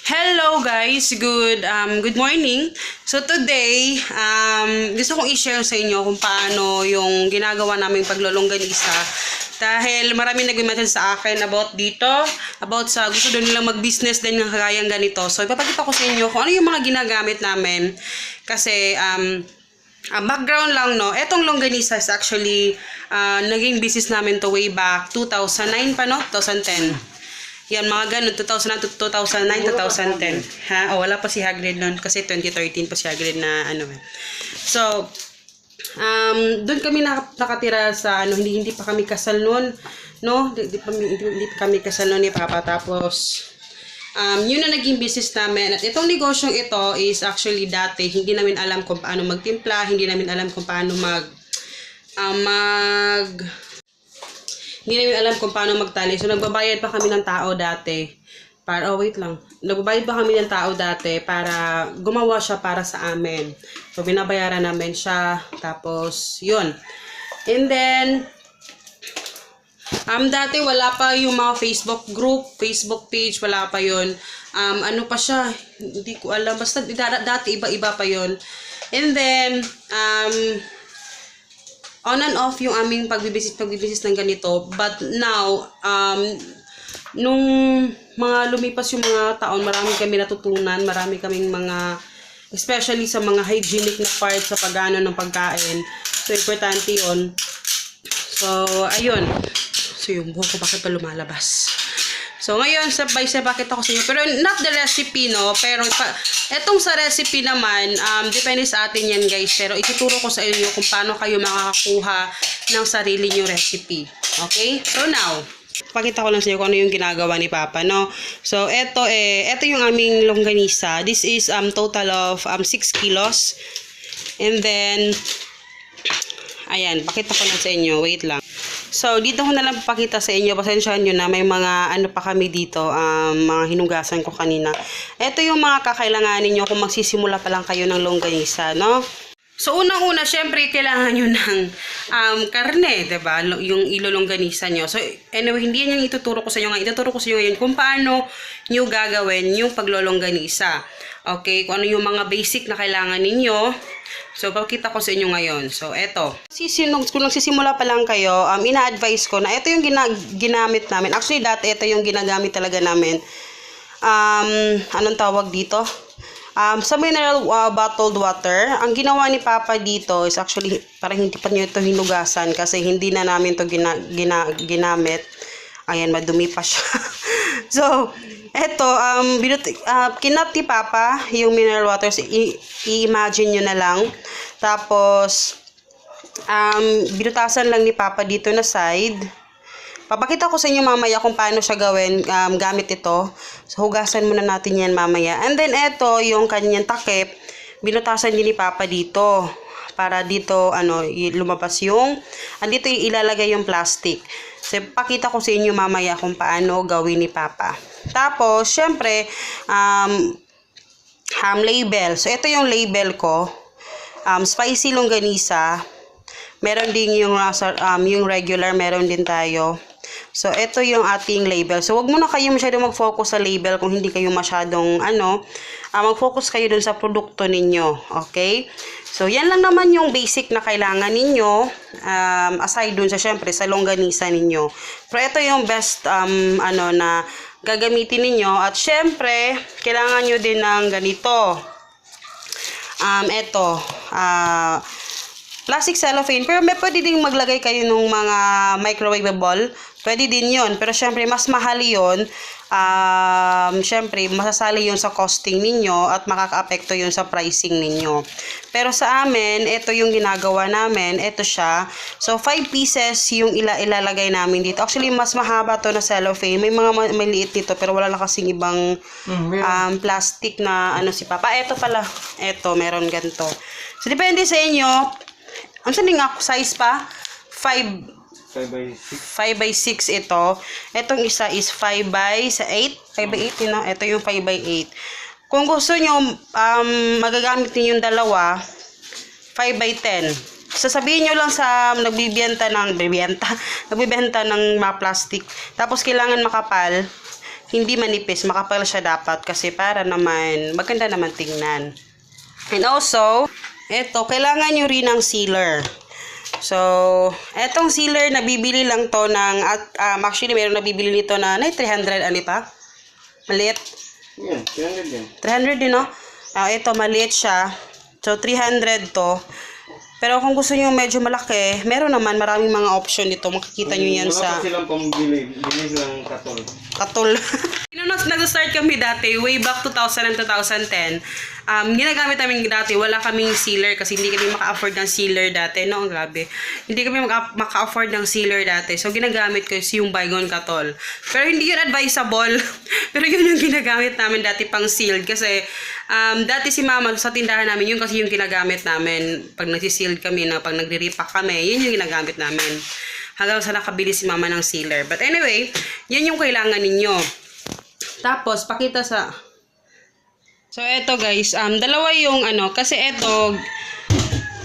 Hello guys, good morning. So today, gusto kong i-share sa inyo kung paano yung ginagawa naming paglolongganisa. Dahil maraming nag-message sa akin about sa gusto doon nilang mag-business din ng kagayang ganito. So ipapakita ko sa inyo kung ano yung mga ginagamit namin. Kasi background lang, no, etong longganisa is actually naging business namin to way back 2009 pa, no? 2010. Yan, mga ganun, 2009, 2010. Ha? Wala pa si Hagrid nun kasi 2013 pa si Hagrid na ano. So, doon kami nakatira sa hindi pa kami kasal noon, no? Hindi pa kami kasal noon ni Papa. Tapos yun na naging business namin. At itong negosyong ito is actually dati hindi namin alam kung paano magtimpla, hindi namin alam kung paano hindi namin alam kung paano magtali. So, nagbabayad pa kami ng tao dati. Nagbabayad pa kami ng tao dati para gumawa siya para sa amin. So, binabayaran namin siya. Tapos, yun. And then, dati wala pa yung mga Facebook group, Facebook page, wala pa yun. Ano pa siya? Hindi ko alam. Basta dati iba-iba pa yun. And then, on and off yung aming pagbibisis ng ganito. But now, nung mga lumipas yung mga taon, marami kami natutunan, marami kaming especially sa mga hygienic na parts sa pagano ng pagkain. So, importante yun. So, ayun. So, yung buhok ko bakit pa lumalabas? So, ngayon, bakit ako sa inyo. Pero, not the recipe, no? Pero, etong sa recipe naman, depende sa atin yan, guys. Pero, ituturo ko sa inyo kung paano kayo makakakuha ng sarili nyo recipe. Okay? So, now, pakita ko lang sa inyo kung ano yung ginagawa ni Papa, no? So, eto yung aming longganisa. This is, total of, 6 kilos. And then, ayan, pakita ko lang sa inyo. Wait lang. So, dito ko na lang papakita sa inyo. Pasensyahan nyo na. May mga ano pa kami dito. Mga hinugasan ko kanina. Ito yung mga kakailanganin nyo kung magsisimula pa lang kayo ng longganisa, no? So, unang-una, syempre, kailangan nyo ng karne, diba? Yung ilolongganisa nyo. So, anyway, hindi yan yung ituturo ko sa inyo ngayon. Ituturo ko sa inyo ngayon kung paano nyo gagawin yung paglolongganisa. Okay? Kung ano yung mga basic na kailangan ninyo. So, pakita ko sa inyo ngayon. So, eto. Kung nagsisimula pa lang kayo, ina-advise ko na ito yung ginamit namin. Actually, dati ito yung ginagamit talaga namin. Anong tawag dito? Sa mineral bottled water, ang ginawa ni Papa dito is actually, parang hindi pa nyo ito hinugasan kasi hindi na namin ito ginamit. Ayan, madumi pa siya. So, eto, kinat ni Papa yung mineral waters. I-imagine nyo na lang. Tapos, binutasan lang ni Papa dito na side. Papakita ko sa inyo mamaya kung paano siya gawin gamit ito. So, hugasan muna natin yan mamaya. And then, eto, yung kanyang takip, binutasan din ni Papa dito. Para dito, lumabas andito yung ilalagay yung plastic. So, pakita ko sa inyo mamaya kung paano gawin ni Papa. Tapos, syempre, label. So, ito yung label ko. Spicy longganisa. Meron din yung regular, meron din tayo. So, ito yung ating label. So, wag muna kayo masyadong mag-focus sa label kung hindi kayo masyadong, mag-focus kayo dun sa produkto ninyo. Okay? So, yan lang naman yung basic na kailangan ninyo, aside dun syempre, sa longganisa ninyo. Pero ito yung best, na gagamitin ninyo. At syempre, kailangan nyo din ng ganito. Plastic cellophane. Pero pwede din maglagay kayo ng mga microwavable. Pwede din yon. Pero syempre, mas mahal yun. Syempre, masasali yun sa costing ninyo at makaka-apekto yun sa pricing ninyo. Pero sa amin, ito yung ginagawa namin. Ito siya. So, 5 pieces yung ilalagay namin dito. Actually, mas mahaba to na cellophane. May mga maliit dito pero wala na kasing ibang plastic na si Papa. Ito pala. Ito, meron ganito. So, depende sa inyo. Ang sabi nga, size pa? 5 by 6 ito. Itong isa is 5 by 8. 5 by 8, ito yung 5 by 8. Kung gusto nyo, magagamit niyo yung dalawa, 5 by 10. Sasabihin nyo lang sa nagbibenta ng mga plastic. Tapos kailangan makapal. hindi manipis, makapal siya dapat kasi para naman maganda naman tingnan. And also, eto, kailangan nyo rin ng sealer. So, etong sealer, nabibili lang to ng, actually, meron nabibili nito na 300, ano pa? Maliit? Yan, 300 yan. 300 din, no? Ito, maliit siya. So, 300 to. Pero kung gusto nyo medyo malaki, meron naman maraming mga option dito. Makikita nyo yan sa... Wala pa silang pambili. Bili silang katol. Katol. Nag-start kami dati, way back 2000 and 2010. Ginagamit namin dati, wala kaming sealer kasi hindi kami maka-afford ng sealer dati. No, grabe. Hindi kami maka-afford ng sealer dati. So, ginagamit ko yung Baygon Katol. Pero hindi yun advisable. Pero yun yung ginagamit namin dati pang sealed. Kasi, dati si mama sa tindahan namin, yun kasi yung ginagamit namin. Pag nagsisealed kami, pag nagre-repack kami, yun yung ginagamit namin. Hanggang sa nakabili si mama ng sealer. But anyway, yan yung kailangan ninyo. Tapos, pakita sa... So, eto guys, dalawa yung kasi ito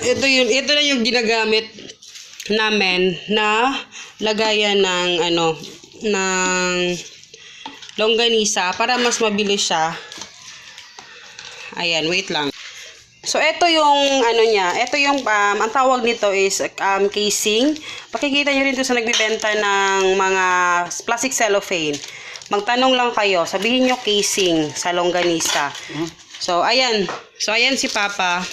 na yung ginagamit namin na lagayan ng ng longganisa para mas mabilis siya. Ayan, wait lang. So, ito yung niya, ito yung ang tawag nito is casing. Pakikita niyo rin 'to sa nagbebenta ng mga plastic cellophane. Magtanong lang kayo, sabihin nyo casing sa longganisa. So, ayan. So, ayan si Papa.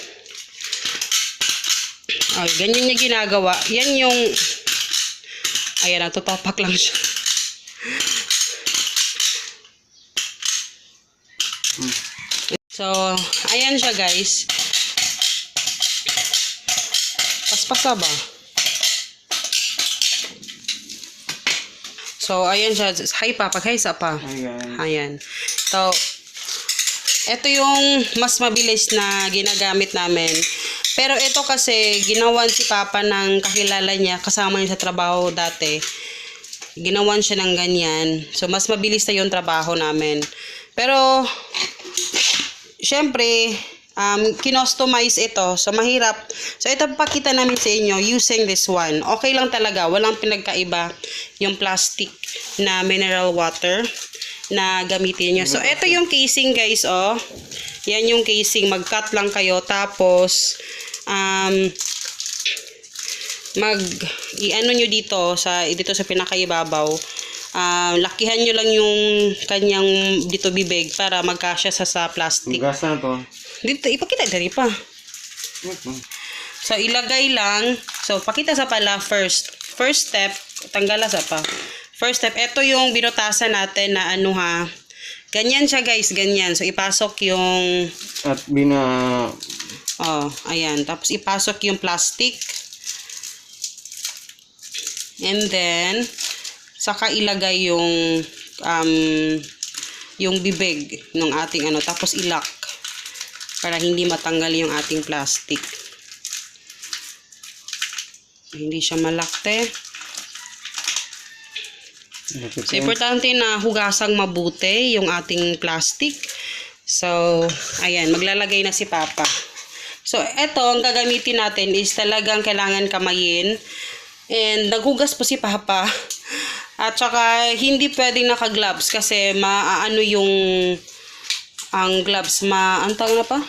Ay, ganyan niya ginagawa. Yan yung... Ayan, nagtutopak lang siya. So, ayan siya guys. Paspasa ba? So, ayan siya. Hi, Papa. Hi, sa pa. Ayan. So, ito yung mas mabilis na ginagamit namin. Pero ito kasi, ginawan si Papa ng kakilala niya, kasama niya sa trabaho dati. Ginawan siya ng ganyan. So, mas mabilis na yung trabaho namin. Pero, syempre, kinostomize ito. So, mahirap. So, ito pakita namin sa inyo using this one. Okay lang talaga. Walang pinagkaiba yung plastic na mineral water na gamitin nyo. So, ito yung casing guys, oh. Yan yung casing. Mag-cut lang kayo. Tapos, i-ano nyo dito sa pinakaibabaw. Lakihan nyo lang yung kanyang dito bibig para magkasya sa plastic. Magkasya na to. Dito, ipakita dari pa. So, ilagay lang. So, pakita sa pala first. First step, tanggala sa pa. First step, ito yung binutasan natin na ganyan siya guys, ganyan. So, ipasok yung... At ayan. Tapos, ipasok yung plastic. And then, saka ilagay yung bibig ng ating tapos ilock para hindi matanggal yung ating plastic. Hindi siya malakte. So, importante na hugasang mabuti yung ating plastic. So, ayan, maglalagay na si Papa. So, eto, ang gagamitin natin is talagang kailangan kamayin. And, naghugas po si Papa. At saka, hindi pwedeng naka-gloves kasi maaano yung ang gloves, ang tawag na pa?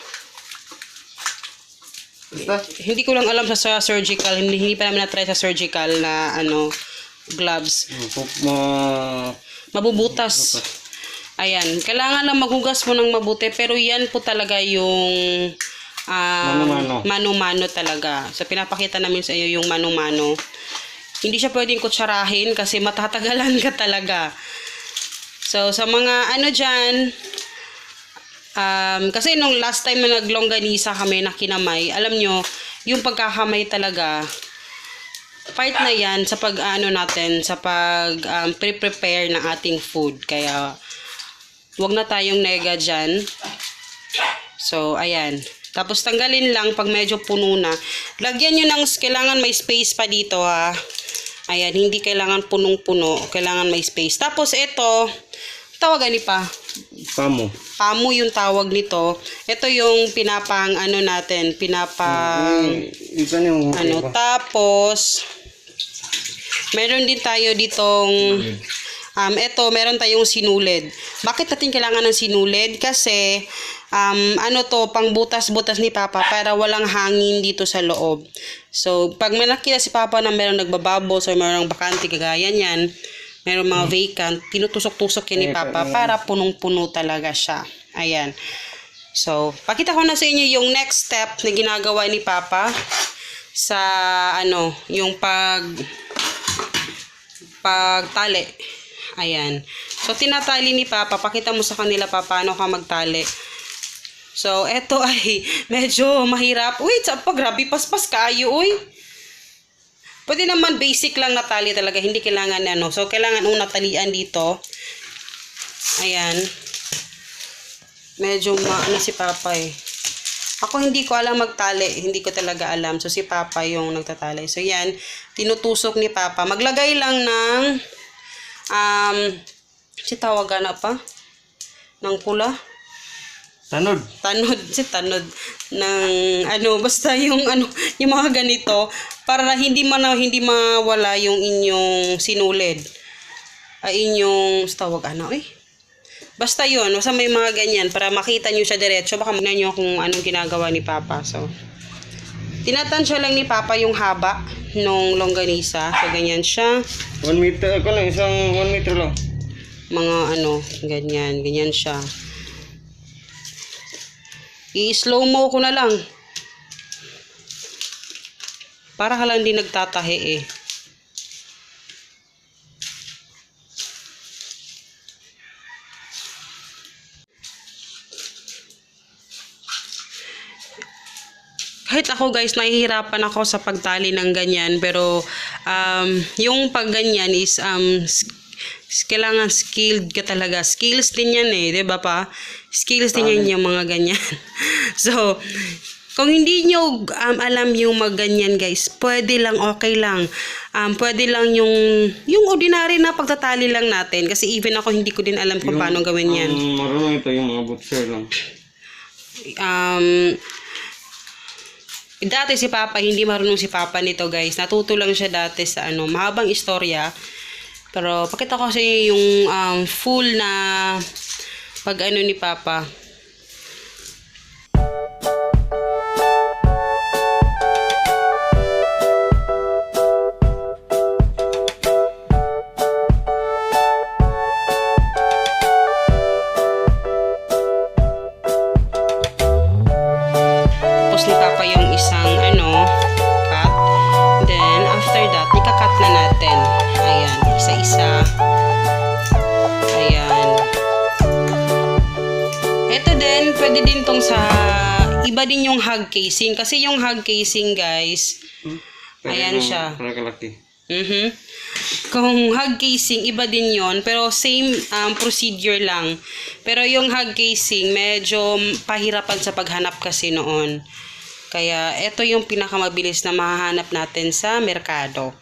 Hindi ko lang alam sa surgical. Hindi pa namin na-try sa surgical na gloves. Mabubutas. Ayan. Kailangan lang maghugas mo ng mabuti. Pero yan po talaga yung mano-mano talaga. So, pinapakita namin sa iyo yung mano-mano. Hindi siya pwedeng kutsarahin kasi matatagalan ka talaga. So, sa mga dyan, kasi nung last time na naglongganisa kami na kinamay, alam nyo, yung pagkakamay talaga, part na yan sa natin, sa prepare ng ating food. Kaya, wag na tayong nega dyan. So, ayan. Tapos, tanggalin lang pag medyo puno na. Lagyan nyo ng, kailangan may space pa dito ha. Ayan, hindi kailangan punong-puno. Kailangan may space. Tapos, ito, tawagan ni pa. Pamo. Pamo yung tawag nito. Ito yung pinapang natin. Tapos, meron din tayo ditong Ito, meron tayong sinulid. Bakit natin kailangan ng sinulid? Kasi, ano to, pang butas-butas ni Papa para walang hangin dito sa loob. So, pag may nakita si Papa na meron nagbababos o meron bakante, kagaya niyan, meron mga vacant, tinutusok-tusok yan ni Papa para punong-puno talaga siya. Ayan. So, pakita ko na sa inyo yung next step na ginagawa ni Papa sa, ano, yung pagtali. Ayan. So, tinatali ni Papa. Pakita mo sa kanila, Papa, paano ka magtali. So, eto ay medyo mahirap. Uy, grabe, paspas kaayo, uy. Pwede naman basic lang na tali talaga. Hindi kailangan ano. So, kailangan una talian dito. Ayan. Medyo ano si Papa eh. Ako hindi ko alam magtali. Hindi ko talaga alam. So, si Papa yung nagtatali. So, yan. Tinutusok ni Papa. Maglagay lang ng tawagan na pa? Ng pula? Tanod. Tanod ng ano, basta yung ano, yung mga ganito para hindi mawala yung inyong sinulid. Inyong tawag ano Basta yun, basta may mga ganyan para makita niyo siya diretso, baka magnan niyo kung anong ginagawa ni Papa. So, tinatansya lang ni Papa yung haba nung longganisa. So, ganyan siya. 1 meter, ako lang, isang 1 meter lang. Mga ano, ganyan siya. I-slow mo ko na lang. Para ka lang di nagtatahi eh. Kahit ako guys, nahihirapan ako sa pagtali ng ganyan. Pero yung pag ganyan is kailangan skilled ka talaga. Skills din yan eh, 'di ba pa? Skills din yan yung mga ganyan. So, kung hindi nyo alam yung magganyan guys, pwede lang, okay lang. Pwede lang yung ordinary na pagtatali lang natin. Kasi even ako hindi ko din alam kung paano gawin yan. Marunong ito yung mga butcher lang. Dati si Papa, hindi marunong si Papa nito guys. Natuto lang siya dati sa mahabang istorya. Pero pakita ko sa inyo yung full na pag ni Papa. Tapos ni Papa yung isang cut. Then after that, ika-cut na natin. Ayan, isa-isa. Ayan. Ito din, pwede din tong sa iba din yung hug casing. Kasi yung hug casing, guys, ayan siya. Para kalaki. Kung hug casing, iba din yon, pero same procedure lang. Pero yung hug casing, medyo pahirapan sa paghanap kasi noon. Kaya ito yung pinakamabilis na mahahanap natin sa merkado.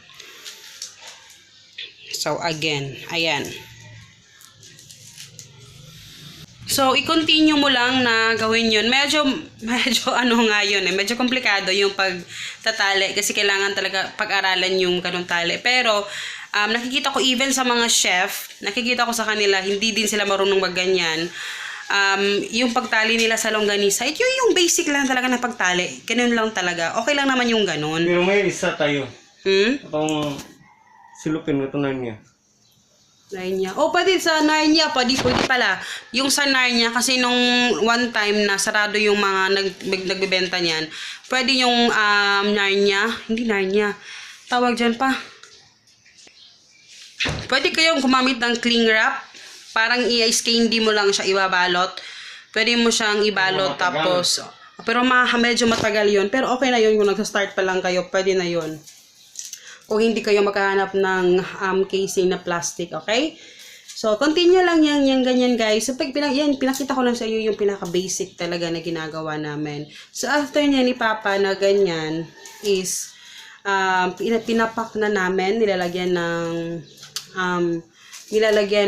So again, ayan. So, i-continue mo lang na gawin yun. Medyo nga yun eh. Medyo komplikado yung pagtatali kasi kailangan talaga pag-aralan yung ganung tali. Pero, nakikita ko even sa mga chef, nakikita ko sa kanila, hindi din sila marunong magganyan. Yung pagtali nila sa longganisa, ito yung basic lang talaga na pagtali. Ganun lang talaga. Okay lang naman yung ganun. Pero may isa tayo. Itong silupin, ito na niya. Narnia. Pwede sa Narnia. Pwede pala. Yung sa Narnia, kasi nung one time na sarado yung mga nagbibenta niyan, pwede yung Narnia. Hindi Narnia. Tawag dyan pa. Pwede kayong gumamit ng cling wrap. Parang i-ice candy mo lang siya ibabalot. Pwede mo siyang ibalot tapos... Pero medyo matagal yun. Pero okay na yun kung nagsa-start pa lang kayo. Pwede na yun. Kung hindi kayo makahanap ng casing na plastic, okay? So, continue lang yung ganyan, guys. So, pinakita ko lang sa iyo yung pinaka-basic talaga na ginagawa namin. So, after niya ni Papa na ganyan is, pinapak na namin, nilalagyan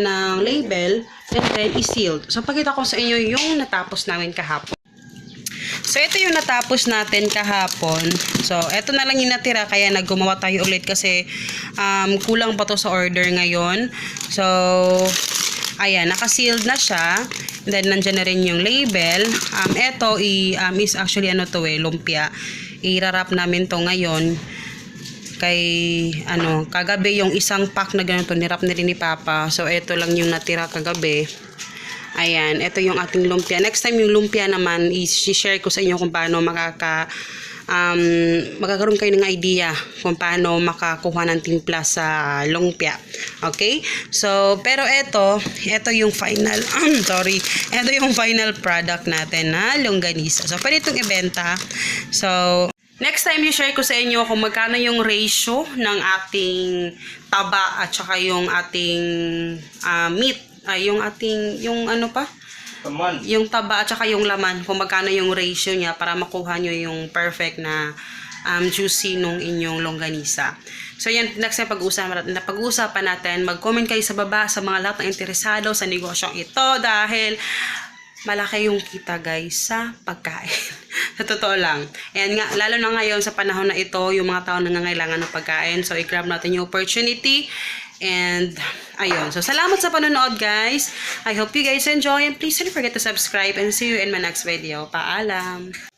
ng label, and then is-sealed. So, pakita ko sa inyo yung natapos namin kahapon. So, ito yung natapos natin kahapon. So, ito na lang yung natira, kaya naggumawa tayo ulit kasi kulang pa to sa order ngayon. So, ayan, naka-sealed na siya. Then, nandyan na rin yung label. Ito is actually lumpia. I-wrap namin to ngayon. Kagabi yung isang pack na ganito, nirap na rin ni Papa. So, ito lang yung natira kagabi. Ayan, ito yung ating lumpia. Next time yung lumpia naman, i-share ko sa inyo kung paano magkakaroon kayo ng idea kung paano makakuha ng timpla sa lumpia. Okay? So, pero ito yung final, ito yung final product natin na longganisa. So, pwede itong ibenta. So, next time i-share ko sa inyo kung magkano yung ratio ng ating taba at saka yung ating meat. Yung taba at saka yung laman, kung magkano yung ratio niya para makuha nyo yung perfect na juicy nung inyong longganisa. So yan, next time pag-uusapan natin, mag-comment kayo sa baba sa mga lahat ng interesado sa negosyong ito dahil malaki yung kita guys sa pagkain. Sa totoo lang. Ayan nga, lalo na ngayon sa panahon na ito, yung mga tao nangangailangan ng pagkain. So i-grab natin yung opportunity. And, ayun. So, salamat sa panonood, guys. I hope you guys enjoy. And please don't forget to subscribe. And see you in my next video. Paalam!